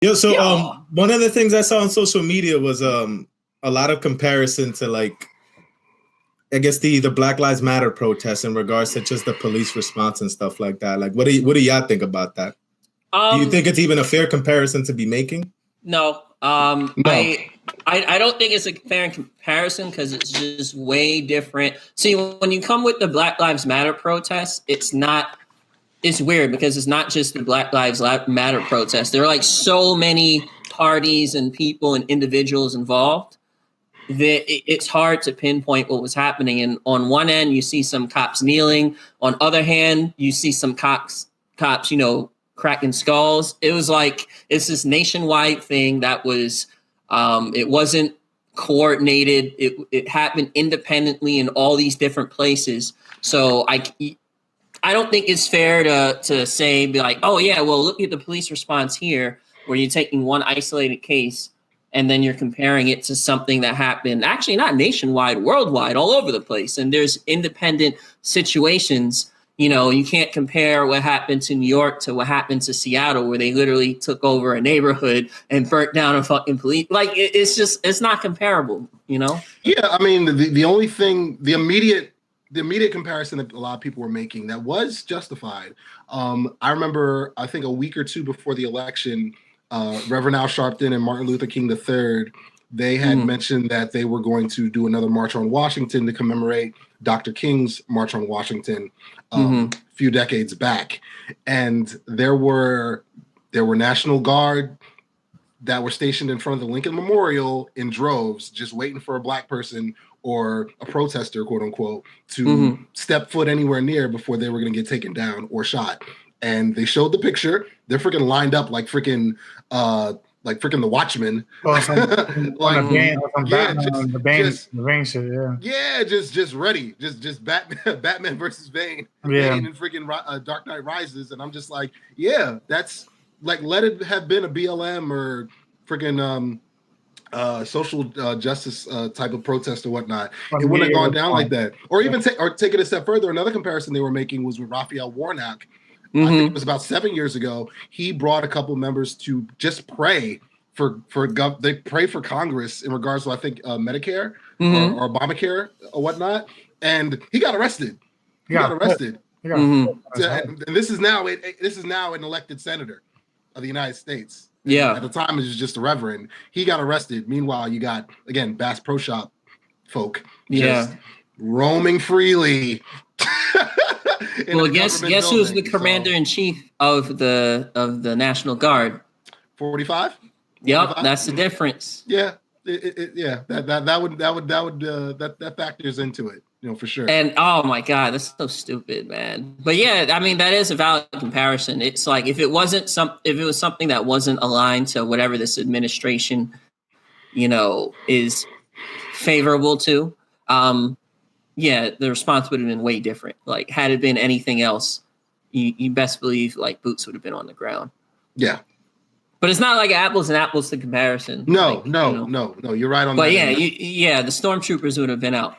Yeah, so one of the things I saw on social media was a lot of comparison to, like, I guess the Black Lives Matter protests in regards to just the police response and stuff like that. Like, what do y'all think about that? Do you think it's even a fair comparison to be making? No. No. I don't think it's a fair comparison because it's just way different. See, when you come with the Black Lives Matter protests, it's weird because it's not just the Black Lives Matter protest. There are like so many parties and people and individuals involved that it's hard to pinpoint what was happening. And on one end, you see some cops kneeling. On other hand, you see some cops, cracking skulls. It was like, it's this nationwide thing that was, it wasn't coordinated. It happened independently in all these different places. So I don't think it's fair to say, be like, oh yeah, well, look at the police response here, where you're taking one isolated case and then you're comparing it to something that happened, actually not nationwide, worldwide, all over the place. And there's independent situations. You can't compare what happened to New York to what happened to Seattle, where they literally took over a neighborhood and burnt down a fucking police. Like, it's not comparable, Yeah, I mean, the only thing, the immediate comparison that a lot of people were making that was justified. I remember, I think a week or two before the election, Reverend Al Sharpton and Martin Luther King III, they had mentioned that they were going to do another March on Washington to commemorate Dr. King's March on Washington a few decades back. And there were National Guard that were stationed in front of the Lincoln Memorial in droves, just waiting for a black person or a protester, quote unquote, to step foot anywhere near before they were going to get taken down or shot. And they showed the picture. They're freaking lined up like freaking the Watchmen. Just ready. Just Batman versus Bane and freaking Dark Knight Rises. And I'm just like, yeah, that's like, let it have been a BLM or freaking social justice type of protest or whatnot. It wouldn't have gone down like that. Or even take it a step further. Another comparison they were making was with Raphael Warnock. I think it was about 7 years ago. He brought a couple of members to just pray they pray for Congress in regards to, I think, Medicare or Obamacare or whatnot. And he got arrested. And this is now an elected senator of the United States. Yeah. At the time, it was just a reverend. He got arrested. Meanwhile, you got, again, Bass Pro Shop folk just roaming freely. Well, guess who's the commander in chief of the National Guard? 45. Yep, that's the difference. Yeah, that factors into it, for sure. And oh my God, that's so stupid, man. But yeah, I mean, that is a valid comparison. It's like if it was something that wasn't aligned to whatever this administration, is favorable to, the response would have been way different. Like, had it been anything else, you best believe like boots would have been on the ground. Yeah. But it's not like apples and apples to comparison. No, you're right on that. But the stormtroopers would have been out